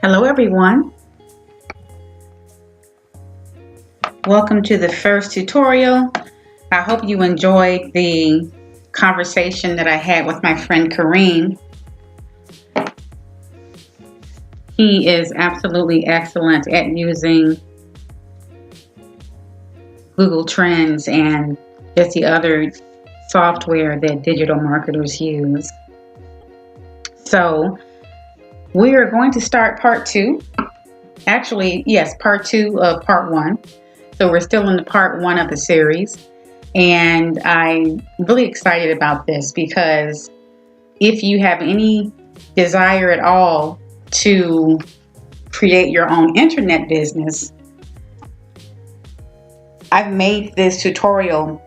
Hello everyone, welcome to the first tutorial. I hope you enjoyed the conversation that I had with my friend Kareem. He is absolutely excellent at using Google Trends and just the other software that digital marketers use. So we are going to start part two. Actually, yes, part two of part one. So we're still in the part one of the series. And I'm really excited about this because if you have any desire at all to create your own internet business, I've made this tutorial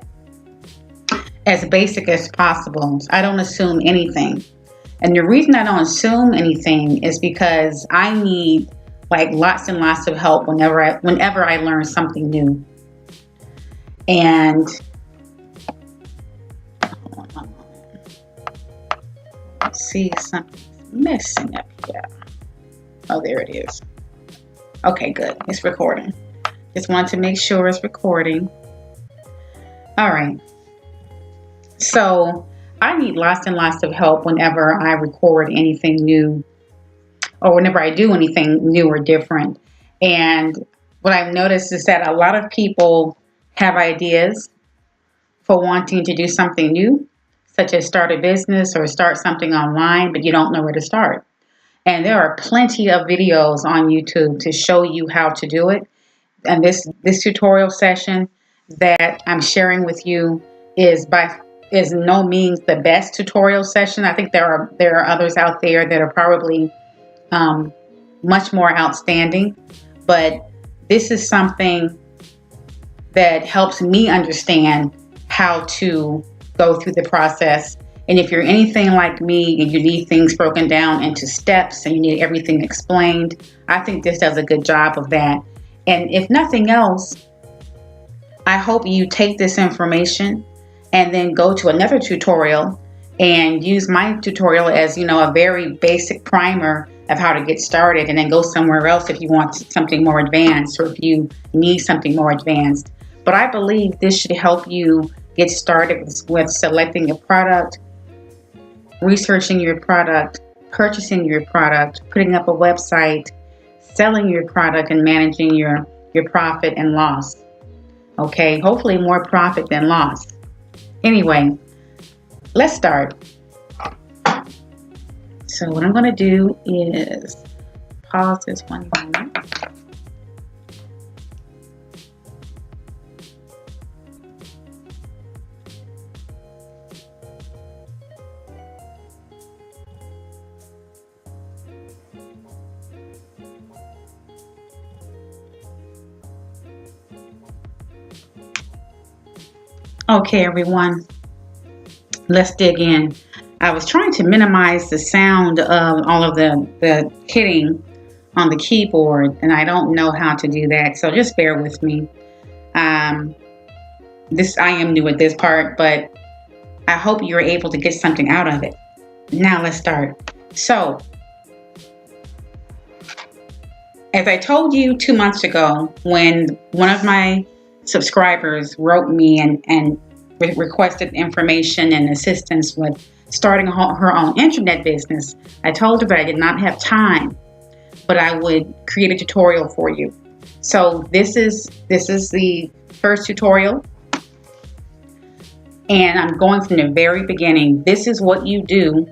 as basic as possible. I don't assume anything. And the reason I don't assume anything is because I need like lots and lots of help whenever I learn something new. And let's see, something's missing up here. Oh, there it is. Okay, good. It's recording. Just wanted to make sure it's recording. All right. So I need lots and lots of help whenever I record anything new or whenever I do anything new or different. And what I've noticed is that a lot of people have ideas for wanting to do something new, such as start a business or start something online, but you don't know where to start. And there are plenty of videos on YouTube to show you how to do it. And this tutorial session that I'm sharing with you is no means the best tutorial session. I think there are others out there that are probably much more outstanding, but this is something that helps me understand how to go through the process. And if you're anything like me and you need things broken down into steps and you need everything explained, I think this does a good job of that. And if nothing else, I hope you take this information and then go to another tutorial and use my tutorial as, a very basic primer of how to get started, and then go somewhere else if you want something more advanced or if you need something more advanced. But I believe this should help you get started with selecting a product, researching your product, purchasing your product, putting up a website, selling your product, and managing your profit and loss. Okay, hopefully more profit than loss. Anyway, let's start. So what I'm going to do is pause this one moment. Okay, everyone, let's dig in. I was trying to minimize the sound of all of the hitting on the keyboard, and I don't know how to do that, so just bear with me. I am new at this part, but I hope you're able to get something out of it. Now let's start. So, as I told you 2 months ago, when one of my subscribers wrote me and requested information and assistance with starting her own internet business, I told her that I did not have time, but I would create a tutorial for you. So this is the first tutorial, and I'm going from the very beginning. This is what you do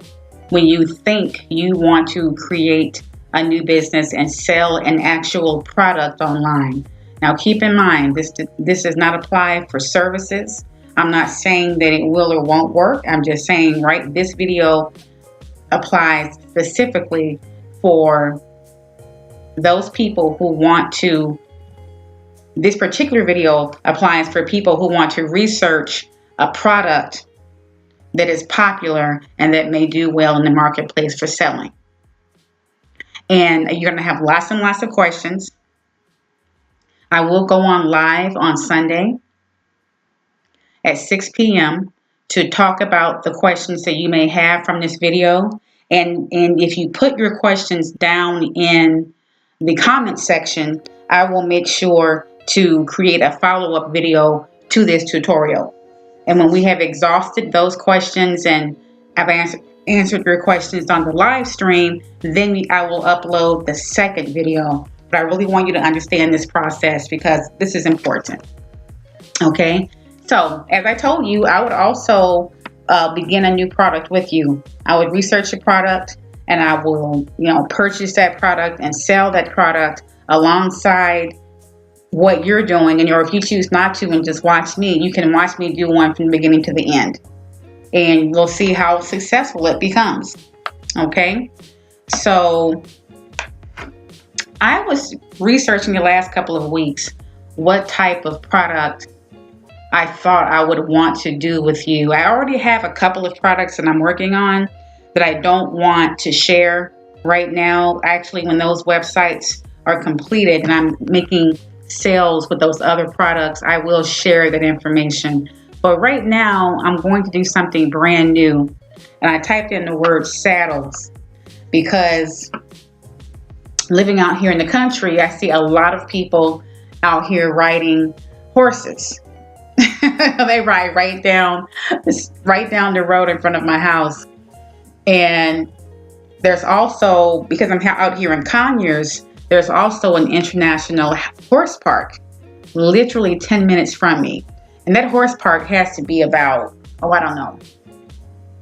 when you think you want to create a new business and sell an actual product online. Now keep in mind, this does not apply for services. I'm not saying that it will or won't work. I'm just saying, right, this video applies specifically for those people who want to, this particular video applies for people who want to research a product that is popular and that may do well in the marketplace for selling. And you're going to have lots and lots of questions. I will go on live on Sunday at 6 p.m. to talk about the questions that you may have from this video. And if you put your questions down in the comment section, I will make sure to create a follow-up video to this tutorial. And when we have exhausted those questions and I've answered your questions on the live stream, then I will upload the second video. But I really want you to understand this process because this is important. Okay, so as I told you, I would also begin a new product with you. I would research a product and I will, purchase that product and sell that product alongside what you're doing. And or if you choose not to and just watch me, you can watch me do one from the beginning to the end. And we'll see how successful it becomes. Okay, so I was researching the last couple of weeks what type of product I thought I would want to do with you. I already have a couple of products that I'm working on that I don't want to share right now. Actually, when those websites are completed and I'm making sales with those other products, I will share that information. But right now, I'm going to do something brand new. And I typed in the word saddles because living out here in the country, I see a lot of people out here riding horses. They ride right down the road in front of my house. And there's also, because I'm out here in Conyers, there's also an international horse park literally 10 minutes from me. And that horse park has to be about,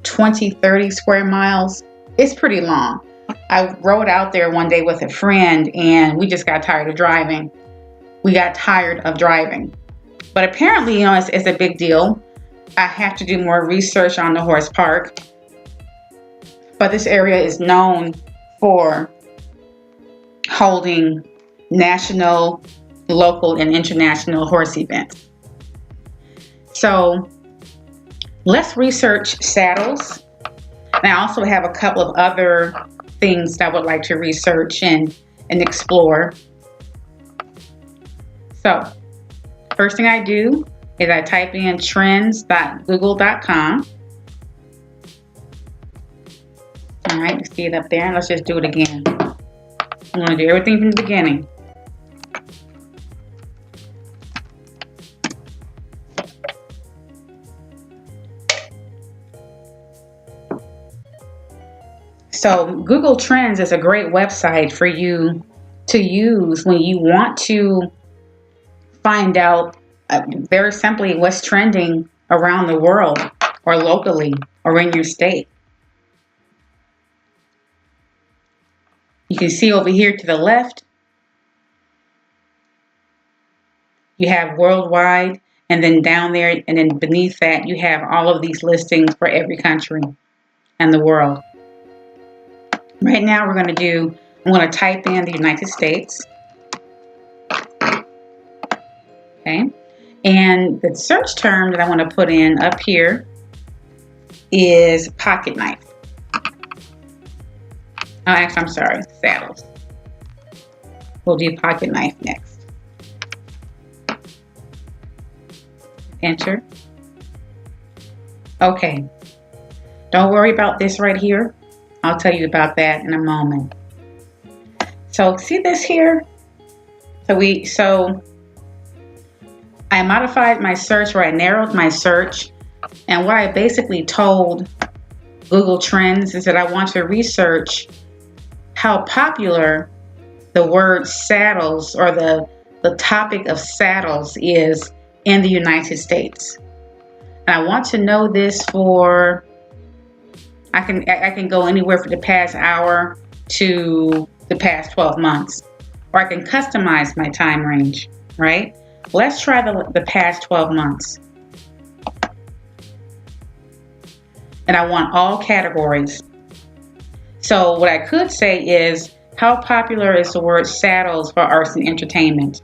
20, 30 square miles. It's pretty long. I rode out there one day with a friend and we just got tired of driving. But apparently, it's a big deal. I have to do more research on the horse park. But this area is known for holding national, local, and international horse events. So let's research saddles. And I also have a couple of other things that I would like to research and explore. So first thing I do is I type in trends.google.com. All right, you see it up there. Let's just do it again. I'm going to do everything from the beginning. So Google Trends is a great website for you to use when you want to find out very simply what's trending around the world or locally or in your state. You can see over here to the left, you have worldwide, and then down there and then beneath that you have all of these listings for every country and the world. Right now I'm going to type in the United States. Okay. And the search term that I want to put in up here is pocket knife. I'm sorry, saddles. We'll do pocket knife next. Enter. Okay. Don't worry about this right here. I'll tell you about that in a moment. So see this here? So I modified my search, or I narrowed my search, and what I basically told Google Trends is that I want to research how popular the word saddles or the topic of saddles is in the United States. And I want to know this for, I can go anywhere from the past hour to the past 12 months, or I can customize my time range, right? Let's try the past 12 months. And I want all categories. So what I could say is, how popular is the word saddles for arts and entertainment,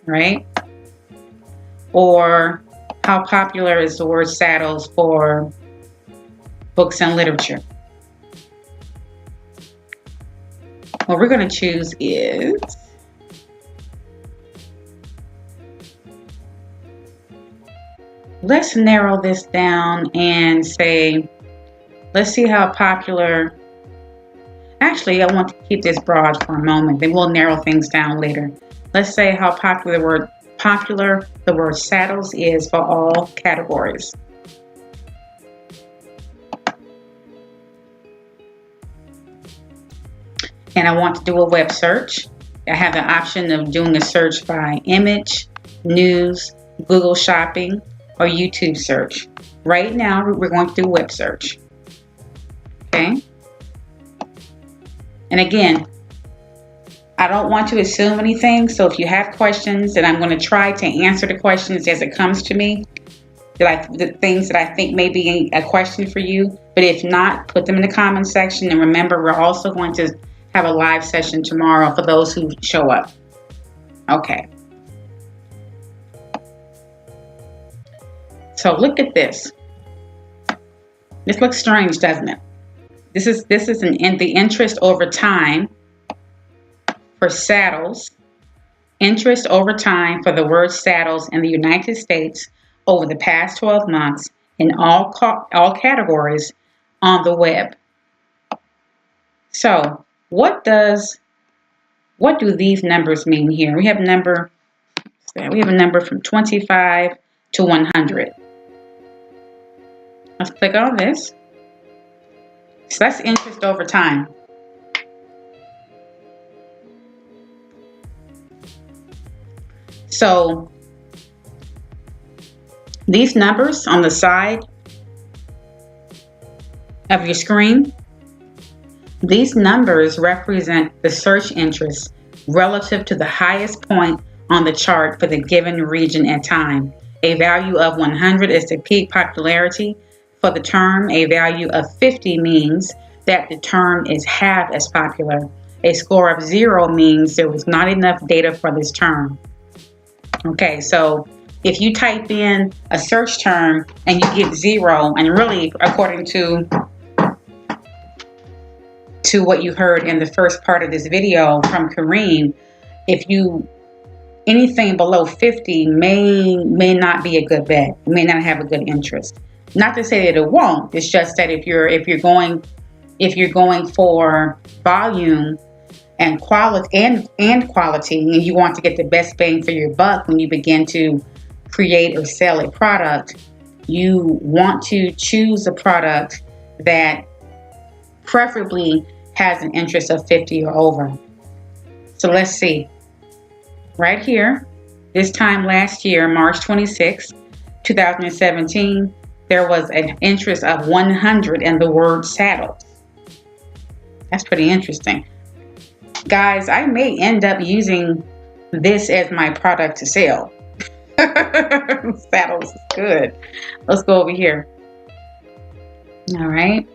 right? Or how popular is the word saddles for books and literature? What we're going to choose is let's narrow this down and say, let's see how popular. actually, I want to keep this broad for a moment. Then we'll narrow things down later. Let's say how popular the word saddles is for all categories. And I want to do a web search. I have the option of doing a search by image, news, Google Shopping, or YouTube search. Right now, we're going to do web search. Okay? And again, I don't want to assume anything, so if you have questions, then I'm going to try to answer the questions as it comes to me, like the things that I think may be a question for you. But if not, put them in the comment section. And remember, we're also going to have a live session tomorrow for those who show up. Okay. So look at this. This looks strange, doesn't it? This is the interest over time for saddles. Interest over time for the word saddles in the United States over the past 12 months in all categories on the web. So what do these numbers mean here? We have a number from 25 to 100. Let's click on this. So that's interest over time. So these numbers on the side of your screen, these numbers represent the search interest relative to the highest point on the chart for the given region and time. A value of 100 is the peak popularity for the term. A value of 50 means that the term is half as popular. A score of 0 means there was not enough data for this term. Okay, so if you type in a search term and you get 0, and really according to what you heard in the first part of this video from Kareem, anything below 50 may not be a good bet. It may not have a good interest. Not to say that it won't. It's just that if you're going for volume and quality and you want to get the best bang for your buck when you begin to create or sell a product, you want to choose a product that preferably has an interest of 50 or over. So let's see. Right here, this time last year, March 26, 2017, there was an interest of 100 in the word saddles. That's pretty interesting. Guys, I may end up using this as my product to sell. Saddles is good. Let's go over here. All right.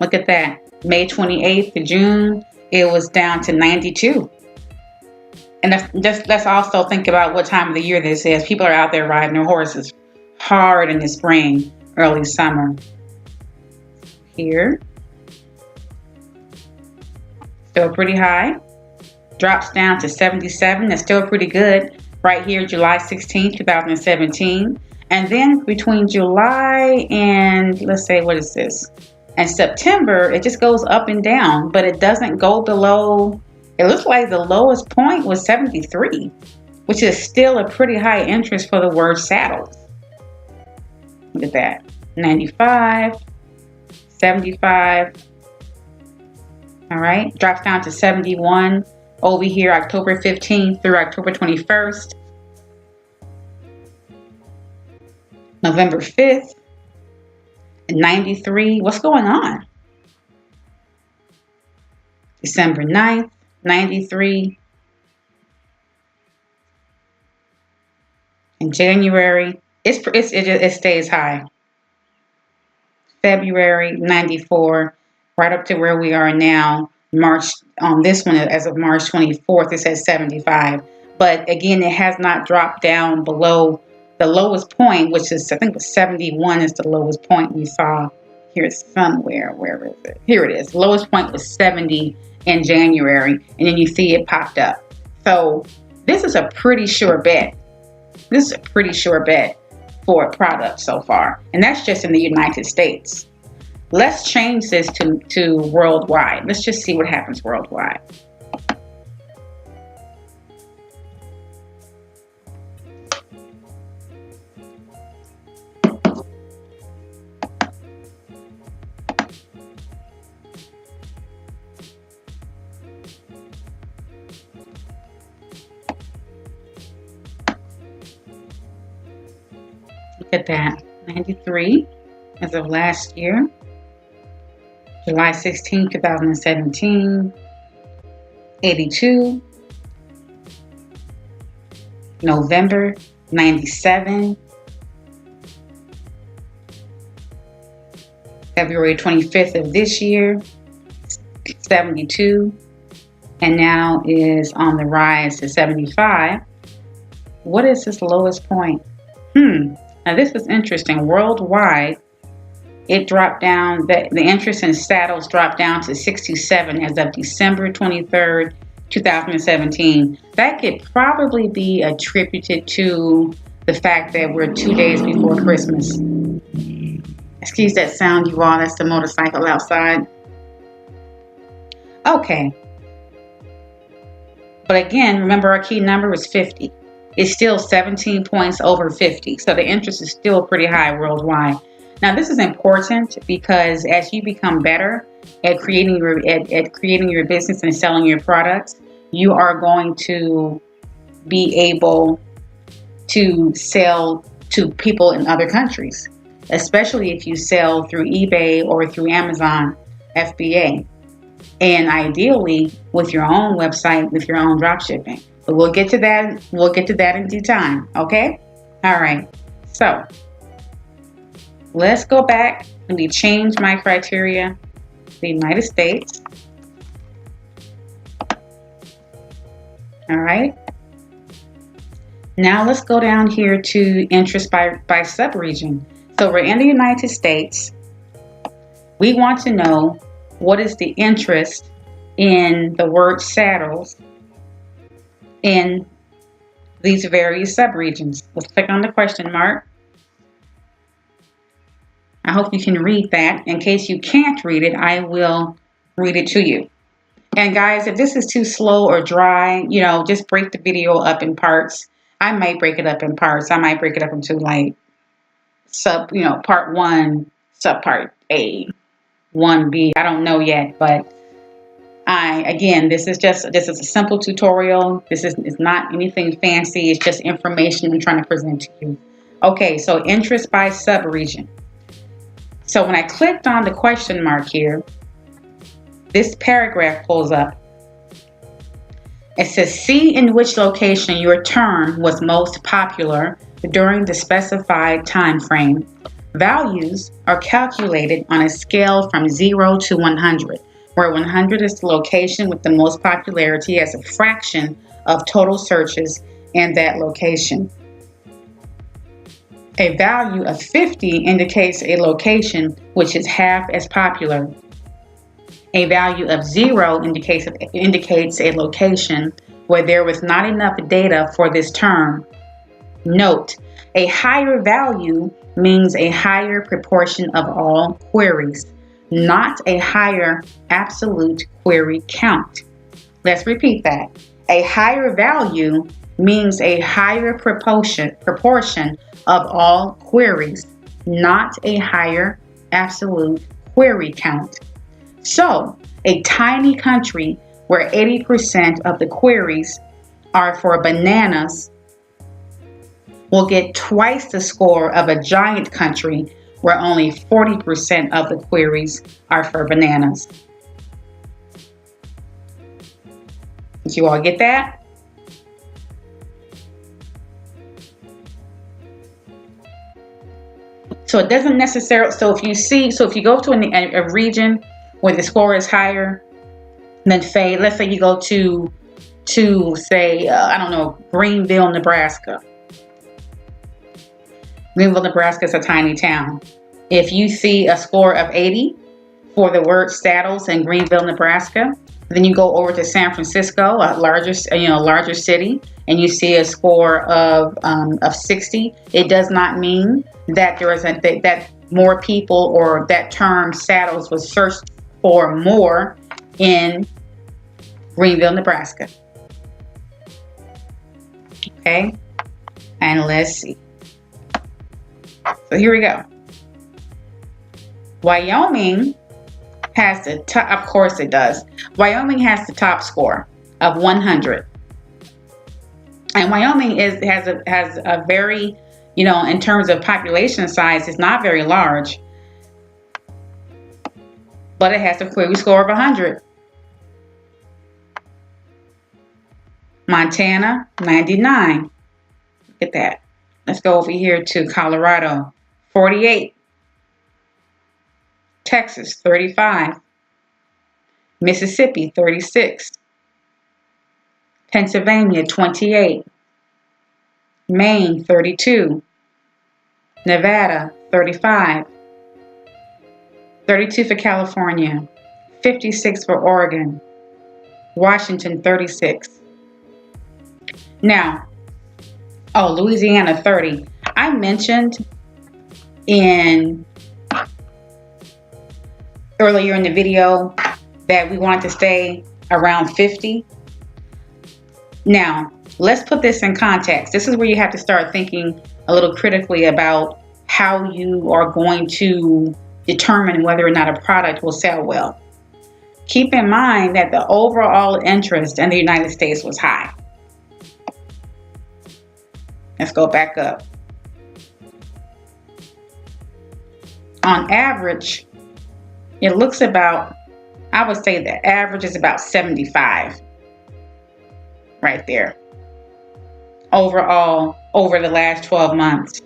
Look at that. May 28th to June, it was down to 92. And let's also think about what time of the year this is. People are out there riding their horses hard in the spring, early summer. Here. Still pretty high. Drops down to 77. That's still pretty good. Right here, July 16th, 2017. And then between July and, let's say, what is this? And September, it just goes up and down, but it doesn't go below. It looks like the lowest point was 73, which is still a pretty high interest for the word saddles. Look at that. 95, 75. All right. Drops down to 71 over here, October 15th through October 21st. November 5th. 93. What's going on? December 9th, 93. In January, it stays high. February, 94, right up to where we are now. March, on this one, as of March 24th, it says 75. But again, it has not dropped down below the lowest point, which is, I think, was 71 is the lowest point we saw here somewhere. Where is it? Here it is. The lowest point was 70 in January, and then you see it popped up. So this is a pretty sure bet. This is a pretty sure bet for a product so far, and that's just in the United States. Let's change this to worldwide. Let's just see what happens worldwide. Look at that. 93 as of last year. July 16, 2017. 82. November 97. February 25th of this year, 72. And now is on the rise to 75. What is this lowest point? Now this is interesting. Worldwide, it dropped down, the interest in saddles dropped down to 67 as of December 23rd, 2017. That could probably be attributed to the fact that we're 2 days before Christmas. Excuse that sound, you all. That's the motorcycle outside. Okay. But again, remember our key number is 50. It's still 17 points over 50. So the interest is still pretty high worldwide. Now this is important because as you become better at creating your business and selling your products, you are going to be able to sell to people in other countries, especially if you sell through eBay or through Amazon FBA, and ideally with your own website, with your own drop shipping. But we'll get to that. We'll get to that in due time. Okay. All right. So let's go back and we change my criteria to the United States. All right. Now let's go down here to interest by sub-region. So we're in the United States. We want to know what is the interest in the word saddles in these various sub-regions. Let's click on the question mark. I hope you can read that. In case you can't read it, I will read it to you. And guys, if this is too slow or dry, just break the video up in parts. I might break it up in parts. I might break it up into like part 1, sub part A, 1B. I don't know yet, but this is a simple tutorial. This is not anything fancy. It's just information I'm trying to present to you. Okay, so interest by sub-region. So when I clicked on the question mark here, this paragraph pulls up. It says, see in which location your term was most popular during the specified time frame. Values are calculated on a scale from 0 to 100. Where 100 is the location with the most popularity as a fraction of total searches in that location. A value of 50 indicates a location which is half as popular. A value of 0 indicates a location where there was not enough data for this term. Note, a higher value means a higher proportion of all queries, not a higher absolute query count. Let's repeat that. A higher value means a higher proportion of all queries, not a higher absolute query count. So, a tiny country where 80% of the queries are for bananas will get twice the score of a giant country where only 40% of the queries are for bananas. Did you all get that? So it doesn't necessarily, if you go to a region where the score is higher, then let's say you go to say, Greenville, Nebraska. Greenville, Nebraska is a tiny town. If you see a score of 80 for the word saddles in Greenville, Nebraska, then you go over to San Francisco, a larger city, and you see a score of 60. It does not mean that more people, or that term saddles was searched for more in Greenville, Nebraska. Okay, and let's see. So here we go. Wyoming has the top, of course it does. Wyoming has the top score of 100. And Wyoming has a very, in terms of population size, it's not very large. But it has a query score of 100. Montana, 99. Look at that. Let's go over here to Colorado, 48. Texas, 35. Mississippi, 36. Pennsylvania, 28. Maine, 32. Nevada, 35. 32 for California. 56 for Oregon. Washington, 36. Now, Louisiana, 30. I mentioned earlier in the video that we wanted to stay around 50. Now, let's put this in context. This is where you have to start thinking a little critically about how you are going to determine whether or not a product will sell well. Keep in mind that the overall interest in the United States was high. Let's go back up. On average, it looks about, I would say the average is about 75 right there. Overall, over the last 12 months.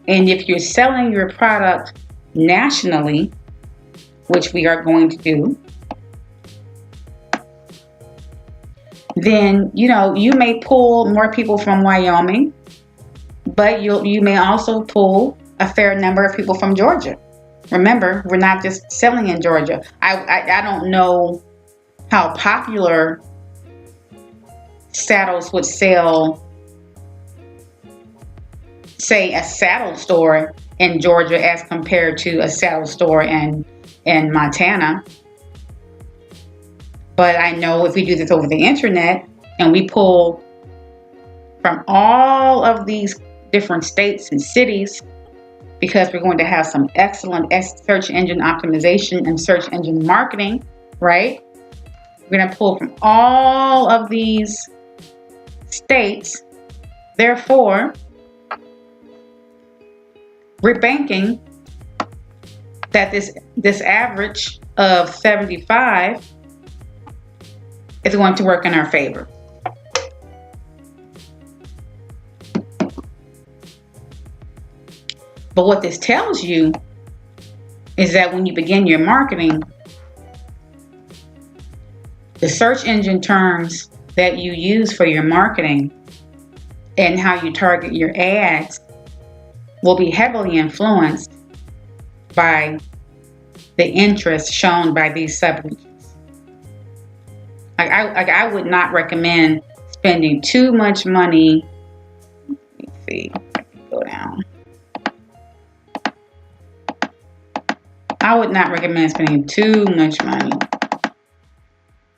And if you're selling your product nationally, which we are going to do, then you may pull more people from Wyoming, but you may also pull a fair number of people from Georgia. Remember, we're not just selling in Georgia. I don't know how popular saddles would sell, say, a saddle store in Georgia as compared to a saddle store in Montana. But I know if we do this over the internet and we pull from all of these different states and cities, because we're going to have some excellent search engine optimization and search engine marketing, right? We're going to pull from all of these states. Therefore, we're banking that this average of 75 is going to work in our favor. But what this tells you is that when you begin your marketing, the search engine terms that you use for your marketing and how you target your ads will be heavily influenced by the interest shown by these subregions. I would not recommend spending too much money. Let's see, go down. I would not recommend spending too much money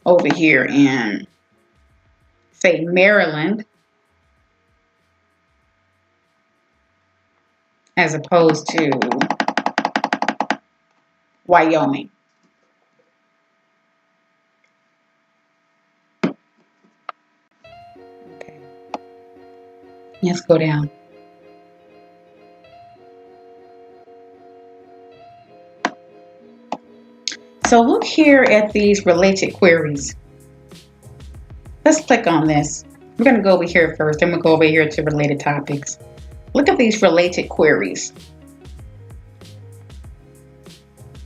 over here in, say, Maryland, as opposed to Wyoming. Okay. Let's go down. So look here at these related queries. Let's click on this. We're going to go over here first, then we'll go over here to related topics. Look at these related queries.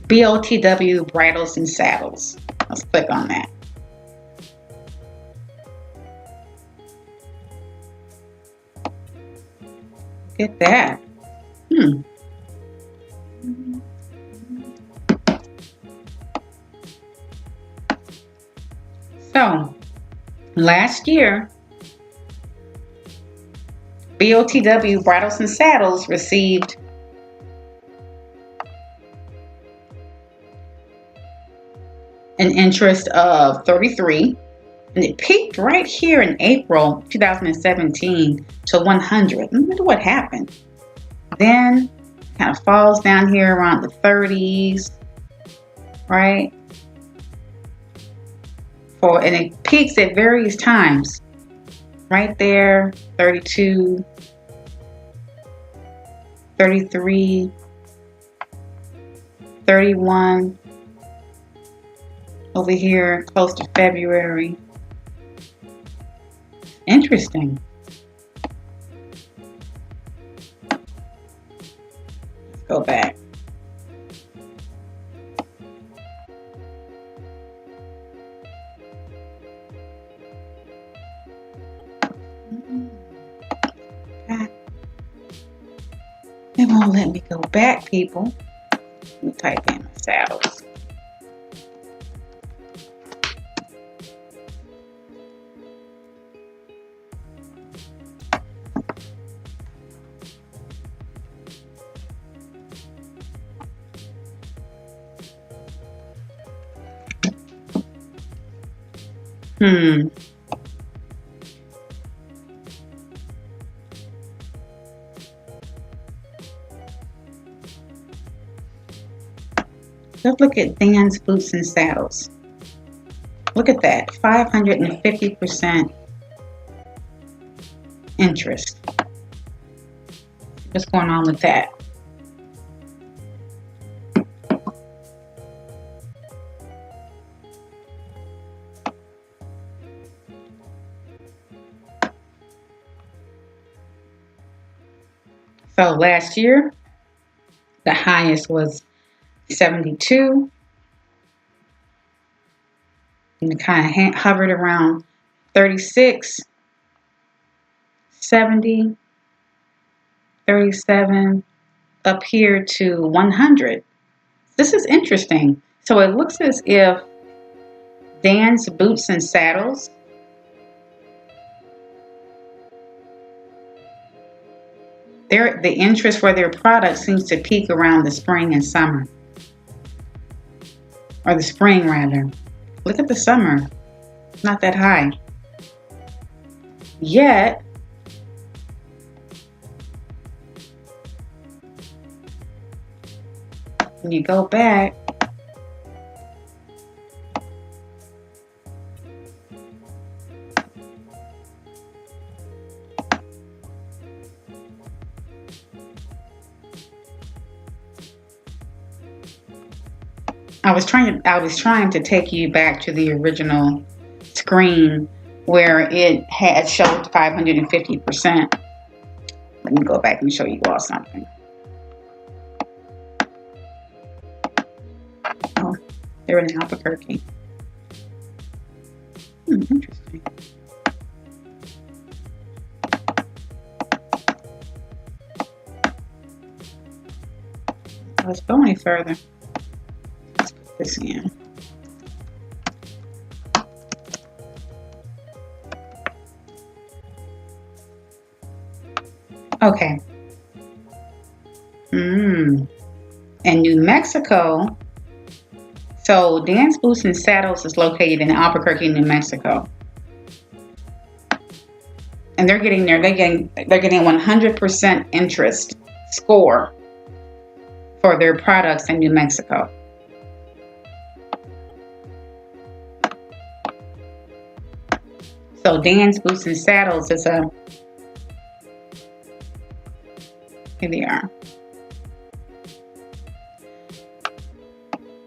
BOTW bridles and saddles. Let's click on that. Look at that. So, last year, BOTW Bridles and Saddles received an interest of 33, and it peaked right here in April 2017 to 100. I wonder what happened. Then kind of falls down here around the 30s, right? And it peaks at various times. Right there, 32, 33, 31. Over here, close to February. Interesting. Let's go back. It won't let me go back, people. Let me type in saddles. Let's look at Dan's Boots and Saddles. Look at that, 550% interest. What's going on with that? So last year, the highest was 72, and it kind of hovered around 36, 70, 37, up here to 100. This is interesting. So it looks as if Dan's Boots and Saddles the interest for their product seems to peak around the spring and summer. Or the spring, rather. Look at the summer. It's not that high. Yet, when you go back, I was trying to take you back to the original screen where it had showed 550%. Let me go back and show you all something. Oh, they're in Albuquerque. Interesting. Let's go any further. This in. Okay. In New Mexico, so Dan's Boots and Saddles is located in Albuquerque, New Mexico. And they're getting 100% interest score for their products in New Mexico. So Dan's Boots and Saddles is here they are.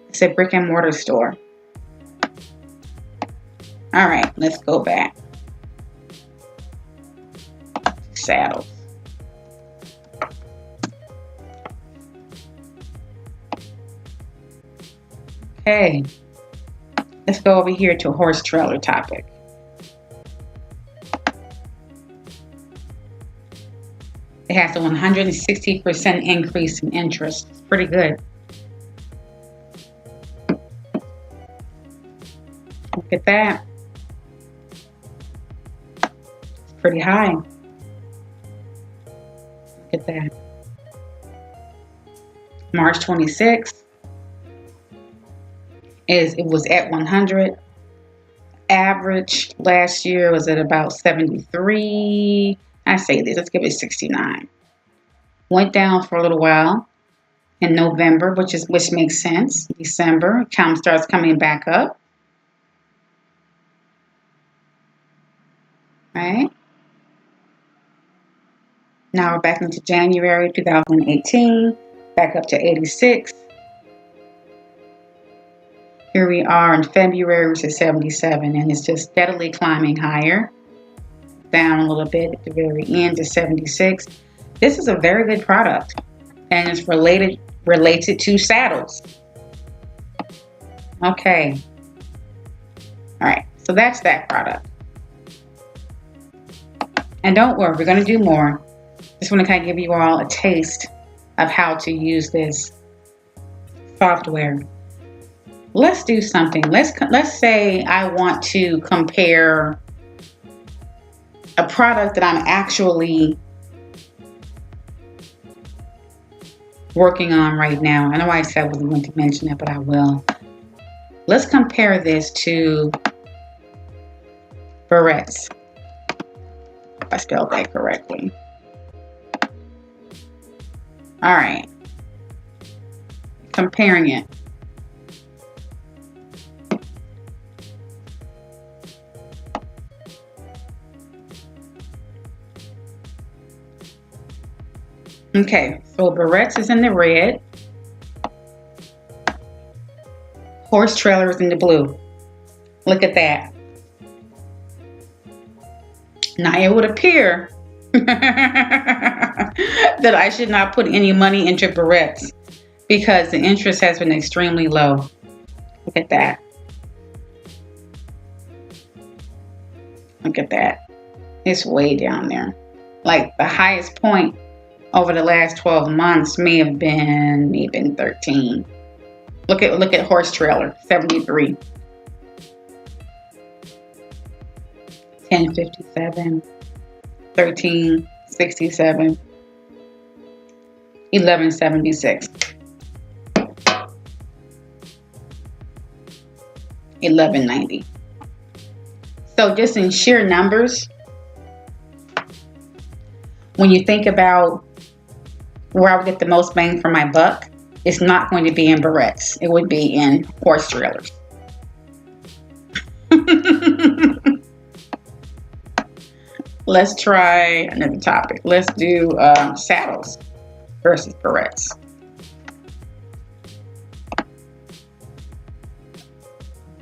It's a brick and mortar store. All right, let's go back. Saddles. Okay, let's go over here to a horse trailer topic. It has a 160% increase in interest. It's pretty good. Look at that. It's pretty high. Look at that. March 26th. it was at 100. Average last year was at about 73. I say this, let's give it 69. Went down for a little while in November, which makes sense. December, count starts coming back up. Right? Now we're back into January 2018, back up to 86. Here we are in February, which is 77, and it's just steadily climbing higher. Down a little bit at the very end to 76. This is a very good product, and it's related to saddles. Okay. All right, so that's that product. And don't worry, we're going to do more. Just want to kind of give you all a taste of how to use this software. Let's do something. Let's say I want to compare a product that I'm actually working on right now. I know I said I wasn't going to mention it, but I will. Let's compare this to Barrett's. If I spelled that correctly. All right. Comparing it. Okay, so Barrett's is in the red. Horse Trailer is in the blue. Look at that. Now it would appear that I should not put any money into Barrett's because the interest has been extremely low. Look at that. Look at that. It's way down there. Like the highest point over the last 12 months may have been 13. Look at Horse Trailer, 73. 1057, 1367, 1176, 1190. So just in sheer numbers, when you think about where I would get the most bang for my buck, it's not going to be in Barrett's. It would be in Horse Trailers. Let's try another topic. Let's do saddles versus Barrett's.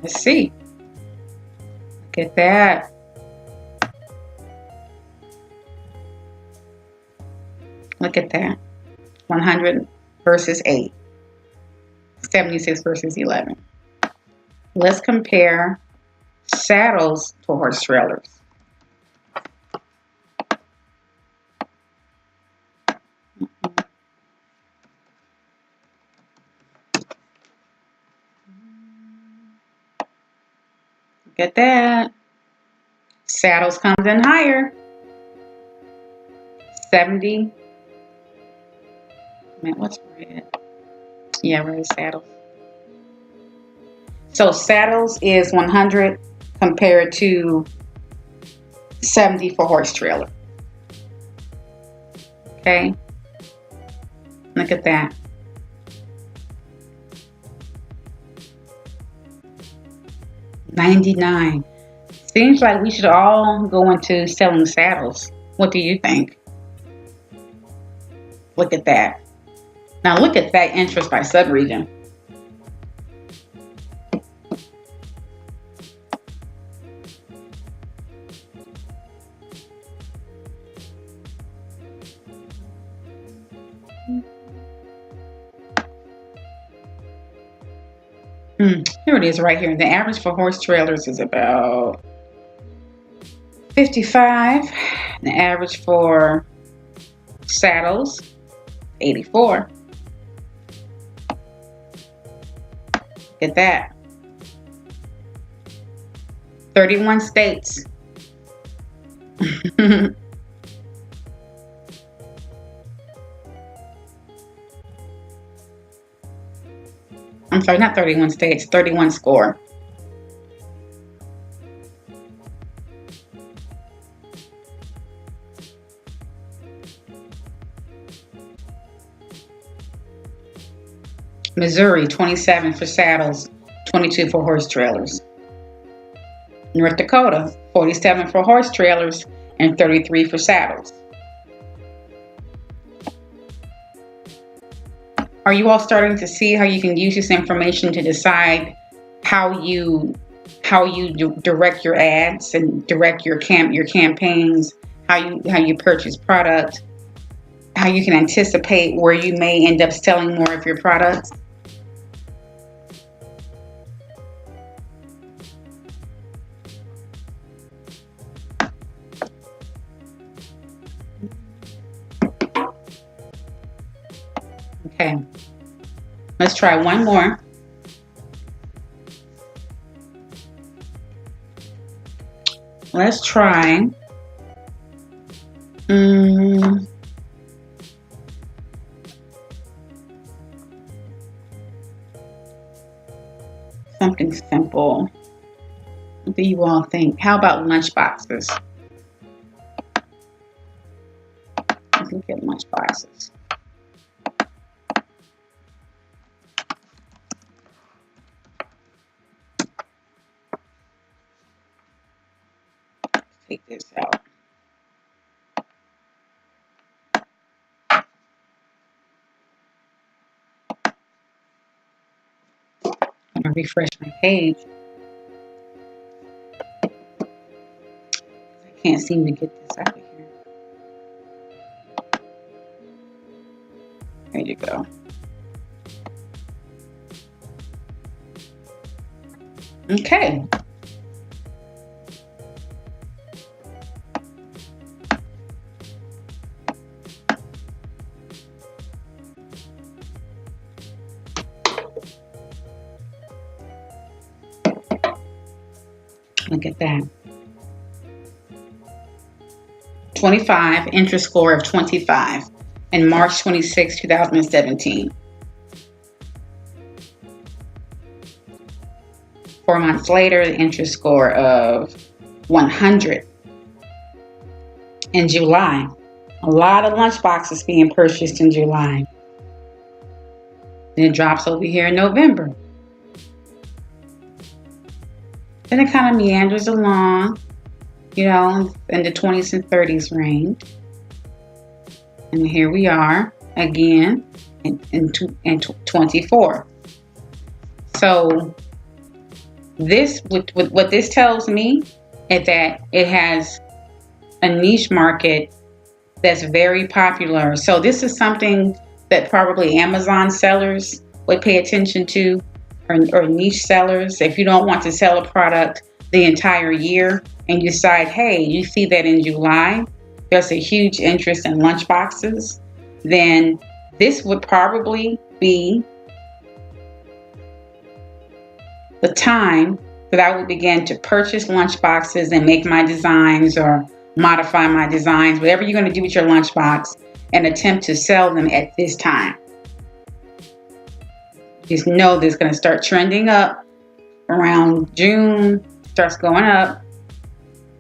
Let's see. Look at that. Look at that. 100 versus 8. 76 versus 11. Let's compare saddles to Horse Trailers. Look at that. Saddles comes in higher. 70. Man, what's red? Yeah, red saddles. So saddles is 100 compared to 70 for Horse Trailer. Okay. Look at that. $99. Seems like we should all go into selling saddles. What do you think? Look at that. Now look at that interest by subregion. Here it is right here. The average for Horse Trailers is about 55. The average for saddles, 84. Look at that. 31 states. I'm sorry, not 31 states, 31 score. Missouri, 27 for saddles, 22 for horse trailers. North Dakota, 47 for horse trailers and 33 for saddles. Are you all starting to see how you can use this information to decide how you direct your ads and direct your campaigns, how you purchase product, how you can anticipate where you may end up selling more of your products? Okay, let's try one more. Let's try something simple. What do you all think? How about lunch boxes? I can get lunch boxes. Take this out. I'm gonna refresh my page. I can't seem to get this out of here. There you go. Okay. Look at that. 25, interest score of 25, and March 26, 2017. 4 months later, the interest score of 100. In July, a lot of lunch boxes being purchased in July. Then it drops over here in November. Then it kind of meanders along, you know, in the 20s and 30s range. And here we are again in 24. So this, what this tells me is that it has a niche market that's very popular. So this is something that probably Amazon sellers would pay attention to, or niche sellers. If you don't want to sell a product the entire year and you decide, hey, you see that in July, there's a huge interest in lunch boxes, then this would probably be the time that I would begin to purchase lunch boxes and make my designs or modify my designs, whatever you're going to do with your lunchbox, and attempt to sell them at this time. Just know that it's going to start trending up around June, starts going up.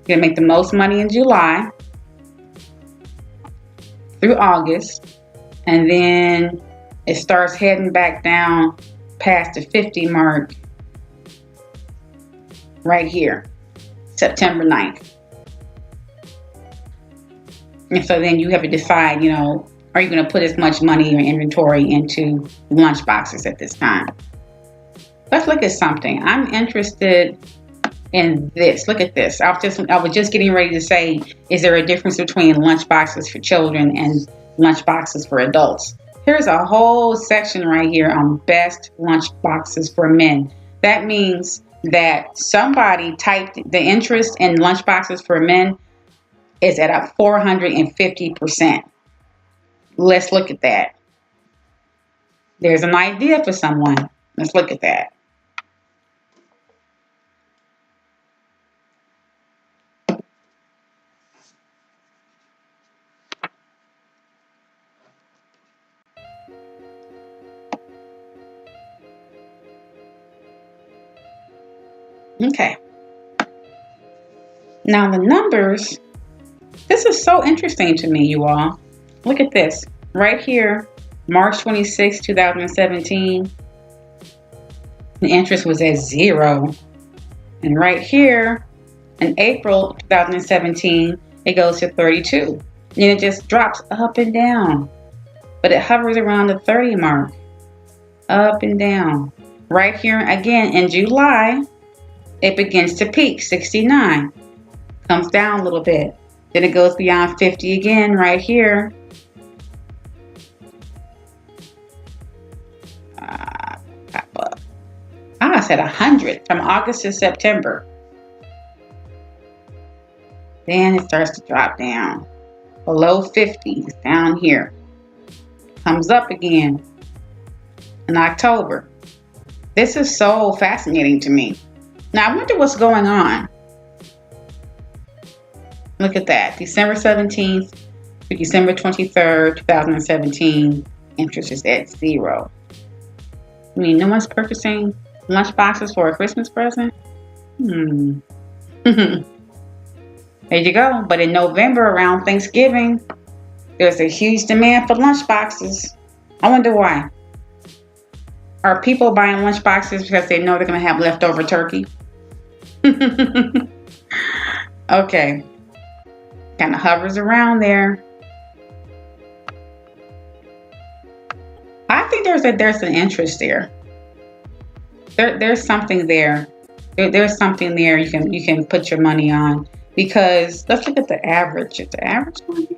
You're going to make the most money in July through August, and then it starts heading back down past the 50 mark right here, September 9th. And so then you have to decide, you know, are you going to put as much money or inventory into lunch boxes at this time? Let's look at something. I'm interested in this. Look at this. I was just getting ready to say, is there a difference between lunch boxes for children and lunch boxes for adults? Here's a whole section right here on best lunch boxes for men. That means that somebody typed the interest in lunch boxes for men is at a 450%. Let's look at that. There's an idea for someone. Let's look at that. Okay. Now the numbers, this is so interesting to me, you all. Look at this. Right here, March 26, 2017, the interest was at 0. And right here, in April 2017, it goes to 32. And it just drops up and down. But it hovers around the 30 mark. Up and down. Right here, again, in July, it begins to peak, 69. Comes down a little bit. Then it goes beyond 50 again right here. I said 100 from August to September. Then it starts to drop down. Below 50, it's down here. Comes up again in October. This is so fascinating to me. Now I wonder what's going on. Look at that. December 17th to December 23rd, 2017, interest is at 0. I mean, no one's purchasing lunch boxes for a Christmas present? There you go. But in November, around Thanksgiving, there's a huge demand for lunch boxes. I wonder why. Are people buying lunch boxes because they know they're going to have leftover turkey? Okay. Kind of hovers around there. I think there's an interest there. There's something there. There's something there you can put your money on, because let's look at the average. Is the average on here?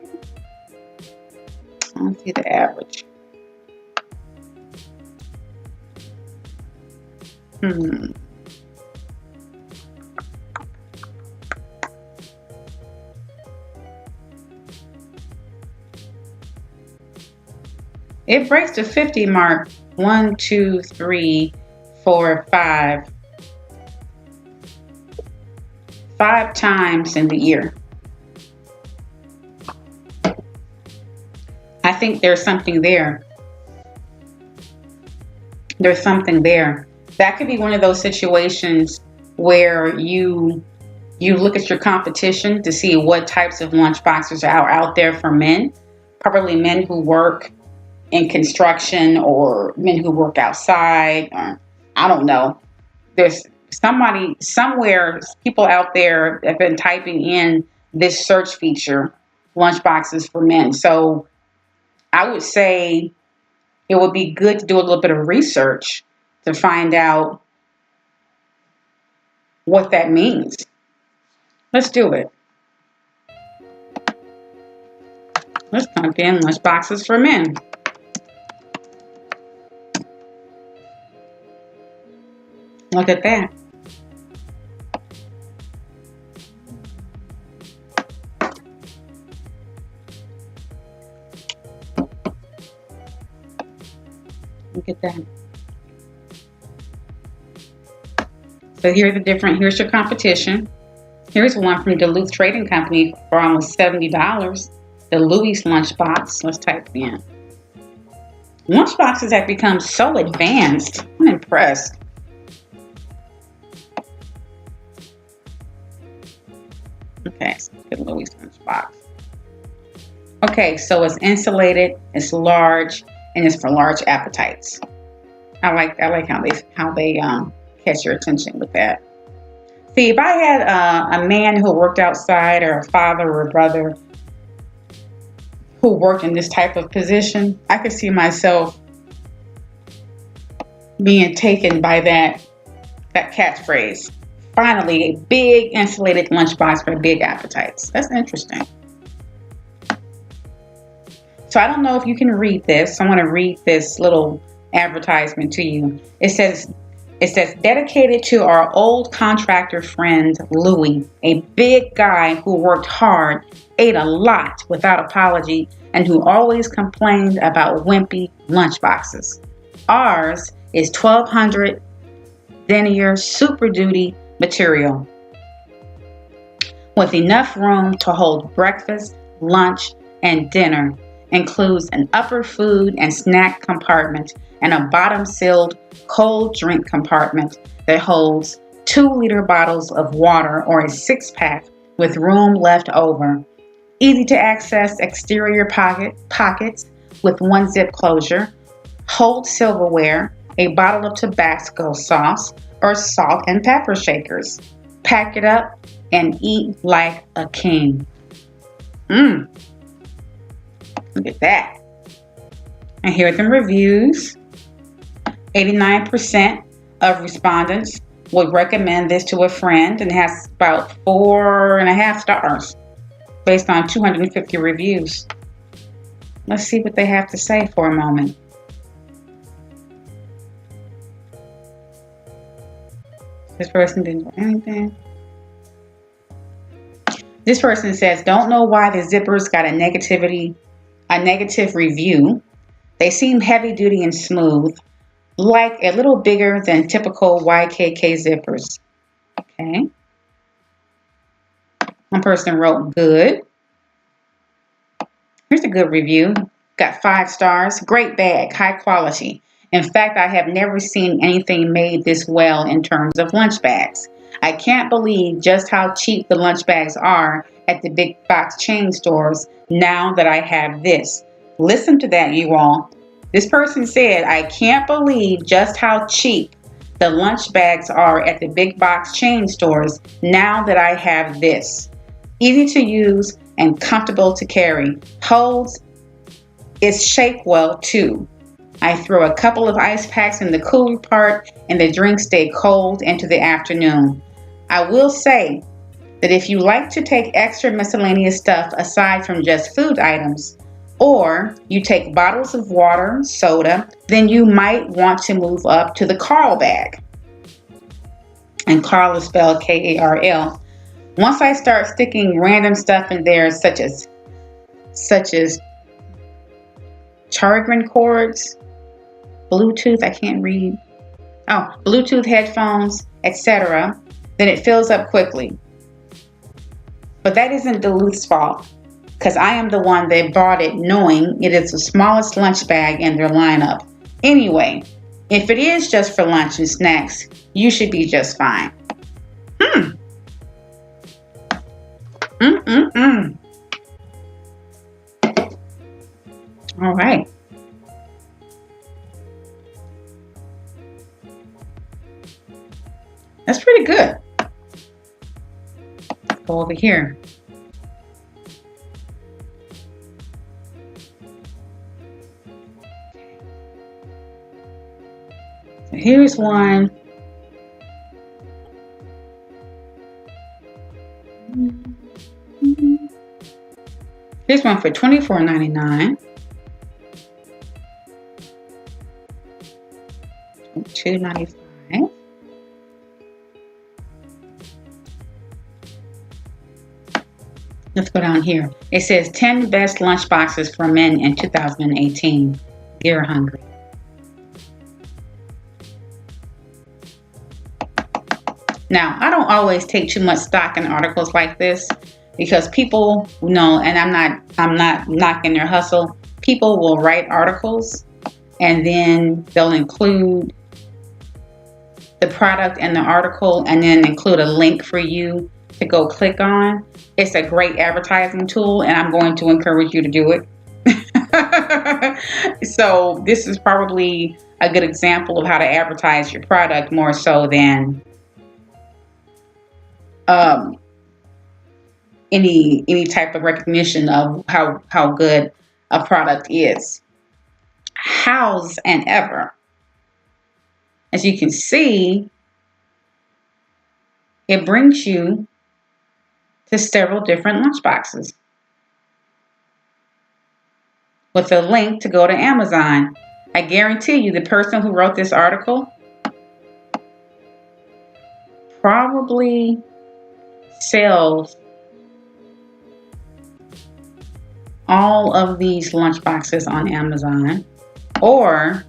I don't see the average. It breaks the 50 mark 1, 2, 3, 4, 5. 5 times in the year. I think there's something there. There's something there. That could be one of those situations where you look at your competition to see what types of lunch boxes are out there for men. Probably men who work in construction, or men who work outside, or I don't know. There's somebody somewhere, people out there have been typing in this search feature, lunch boxes for men. So I would say it would be good to do a little bit of research to find out what that means. Let's do it. Let's type in lunch boxes for men. Look at that. Look at that. So here's your competition. Here's one from Duluth Trading Company for almost $70. The Louis lunchbox. Let's type it in. Lunchboxes have become so advanced. I'm impressed. Okay, so look at Louis lunchbox. Okay, so it's insulated, it's large, and it's for large appetites. I like how they catch your attention with that. See, if I had a man who worked outside, or a father or a brother who worked in this type of position, I could see myself being taken by that catchphrase. Finally, a big insulated lunchbox for big appetites. That's interesting. So I don't know if you can read this. I want to read this little advertisement to you. It says, dedicated to our old contractor friend, Louis, a big guy who worked hard, ate a lot without apology, and who always complained about wimpy lunchboxes. Ours is 1,200 denier Super Duty material with enough room to hold breakfast, lunch, and dinner. Includes an upper food and snack compartment and a bottom sealed cold drink compartment that holds 2-liter bottles of water or a 6-pack with room left over. Easy to access exterior pockets with 1 zip closure. Hold silverware, a bottle of Tabasco sauce, or salt and pepper shakers. Pack it up and eat like a king. Look at that. And here are the reviews. 89% of respondents would recommend this to a friend, and it has about 4.5 stars based on 250 reviews. Let's see what they have to say for a moment. This person didn't do anything. This person says, don't know why the zippers got a negative review. They seem heavy duty and smooth, like a little bigger than typical YKK zippers. Okay. One person wrote good. Here's a good review. Got 5 stars. Great bag, high quality. In fact, I have never seen anything made this well in terms of lunch bags. I can't believe just how cheap the lunch bags are at the big box chain stores now that I have this. Listen to that, you all. This person said, I can't believe just how cheap the lunch bags are at the big box chain stores now that I have this. Easy to use and comfortable to carry. Holds its shape well too. I throw a couple of ice packs in the cooler part and the drinks stay cold into the afternoon. I will say that if you like to take extra miscellaneous stuff aside from just food items, or you take bottles of water, soda, then you might want to move up to the Carl bag. And Carl is spelled K-A-R-L. Once I start sticking random stuff in there, such as charging cords, Bluetooth, I can't read. Bluetooth headphones, etc., then it fills up quickly. But that isn't Duluth's fault, because I am the one that bought it knowing it is the smallest lunch bag in their lineup. Anyway, if it is just for lunch and snacks, you should be just fine. All right. That's pretty good. Go over here. So here's one. Here's one for $24.99. $2.95. Let's go down here. It says 10 best lunch boxes for men in 2018. Gear Hungry. Now, I don't always take too much stock in articles like this because people know, and I'm not knocking their hustle. People will write articles and then they'll include the product in the article and then include a link for you to go click on. It's a great advertising tool and I'm going to encourage you to do it. So this is probably a good example of how to advertise your product more so than any type of recognition of how good a product is. House and ever. As you can see, it brings you to several different lunch boxes with a link to go to Amazon. I guarantee you the person who wrote this article probably sells all of these lunch boxes on Amazon, or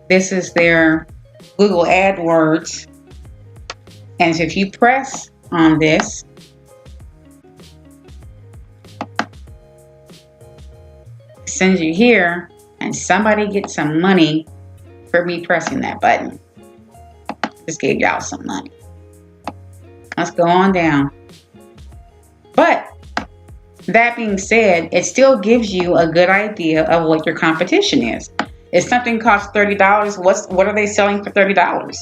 this is their Google AdWords. And if you press on this, it sends you here and somebody gets some money for me pressing that button. Just gave y'all some money. Let's go on down. But that being said, it still gives you a good idea of what your competition is. If something costs $30, what are they selling for $30?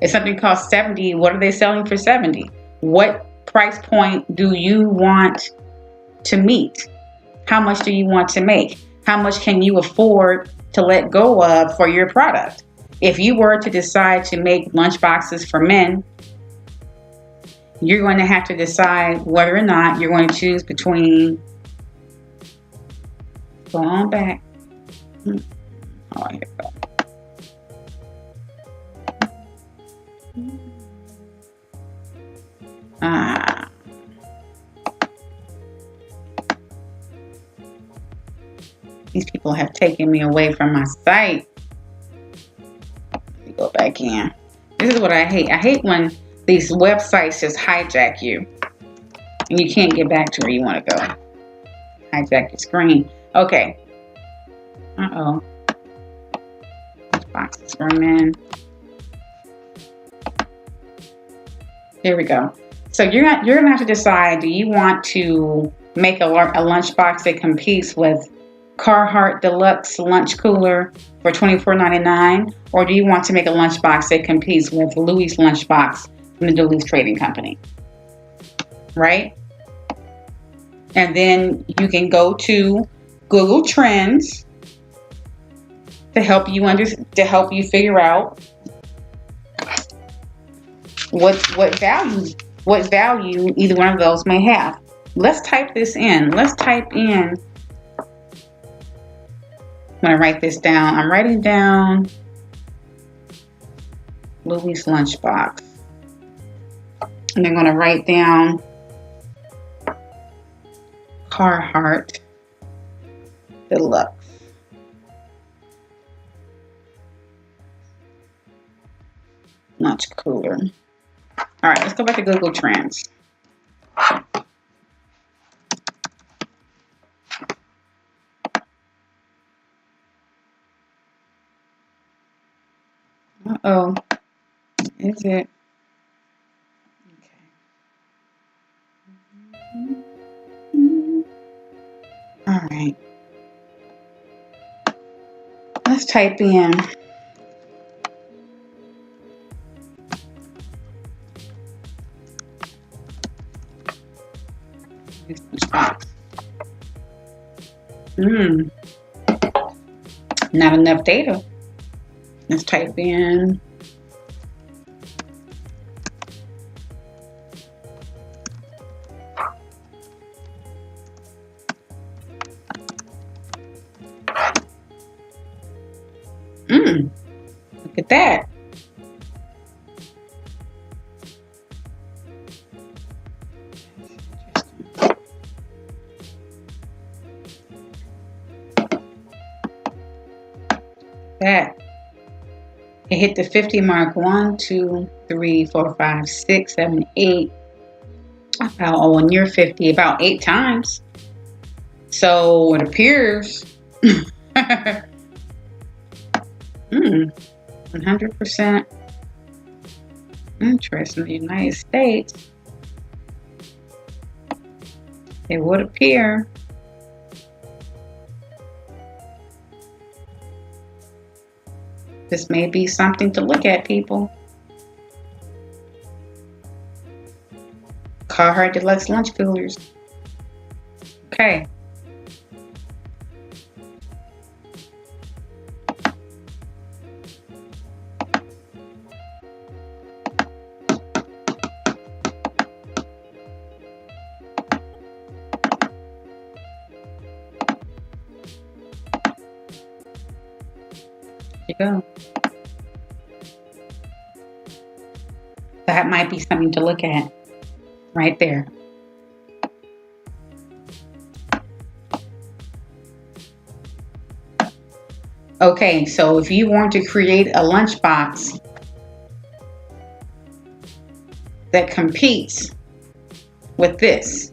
If something costs $70, what are they selling for $70? What price point do you want to meet? How much do you want to make? How much can you afford to let go of for your product? If you were to decide to make lunchboxes for men, you're going to have to decide whether or not you're going to choose between, go on back. Oh, here we go. These people have taken me away from my site. Let me go back in. This is what I hate. I hate when these websites just hijack you and you can't get back to where you want to go. Hijack your screen. Okay. Uh-oh. Boxes for men. Here we go. So you're gonna have to decide, do you want to make a lunchbox that competes with Carhartt Deluxe Lunch Cooler for $24.99, or do you want to make a lunchbox that competes with Louis Lunchbox from the Duluth Trading Company? Right? And then you can go to Google Trends to help you figure out what value either one of those may have. Let's type this in. Let's type in. I'm going to write this down. I'm writing down Louis Lunchbox. And I'm going to write down Carhartt Deluxe. Lunch Cooler. All right, let's go back to Google Trends. Uh-oh. Is it? Okay. All right. Let's type in not enough data. Let's type in look at that. That it hit the 50 mark 1, 2, 3, 4, 5, 6, 7, 8 about near 50 about 8 times. So it appears 100% interest in the United States. It would appear this may be something to look at, people. Carhartt Deluxe Lunch Coolers. Okay. You go. That might be something to look at right there. Okay, so if you want to create a lunchbox that competes with this,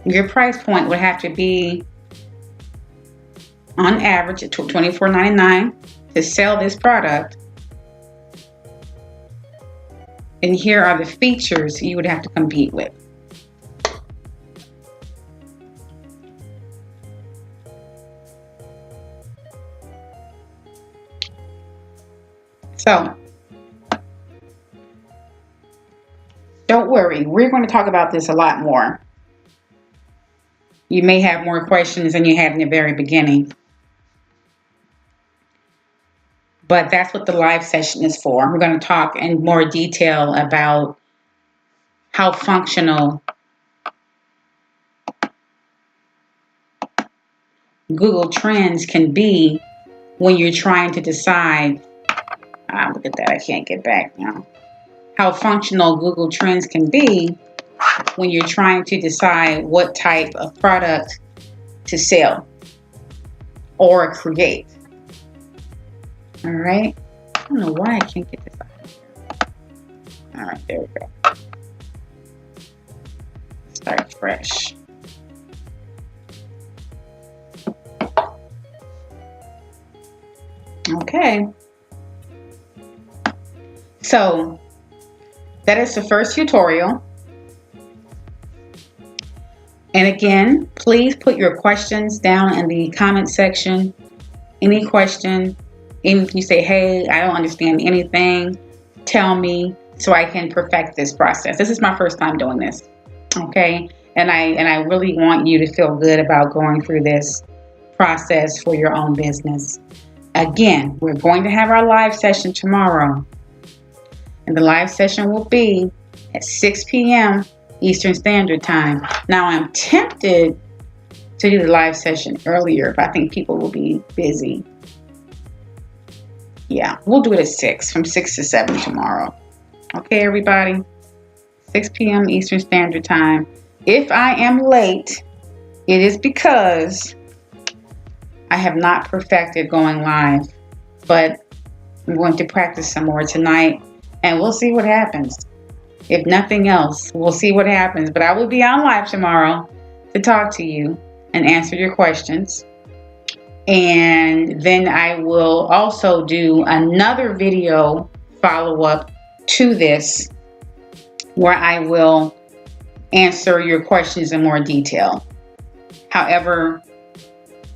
your price point would have to be on average at $24.99 to sell this product. And here are the features you would have to compete with. So, don't worry, we're going to talk about this a lot more. You may have more questions than you had in the very beginning. But that's what the live session is for. We're going to talk in more detail about how functional Google Trends can be when you're trying to decide. Look at that, I can't get back now. How functional Google Trends can be when you're trying to decide what type of product to sell or create. All right. I don't know why I can't get this out of here. All right, there we go. Start fresh. Okay. So that is the first tutorial. And again, please put your questions down in the comment section. Any question, even if you say, hey, I don't understand anything, tell me so I can perfect this process. This is my first time doing this. Okay. And I really want you to feel good about going through this process for your own business. Again, we're going to have our live session tomorrow. And the live session will be at 6 p.m. Eastern Standard Time. Now, I'm tempted to do the live session earlier, but I think people will be busy. Yeah, we'll do it at 6, from 6 to 7 tomorrow. Okay, everybody? 6 p.m. Eastern Standard Time. If I am late, it is because I have not perfected going live, but I'm going to practice some more tonight, and we'll see what happens. If nothing else, we'll see what happens. But I will be on live tomorrow to talk to you and answer your questions. And then I will also do another video follow-up to this where I will answer your questions in more detail. However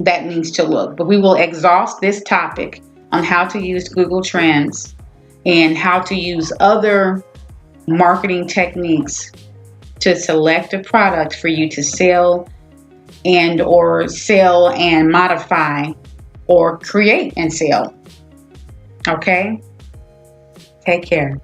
that needs to look. But we will exhaust this topic on how to use Google Trends and how to use other marketing techniques to select a product for you to sell and modify or create and sell. Okay? Take care.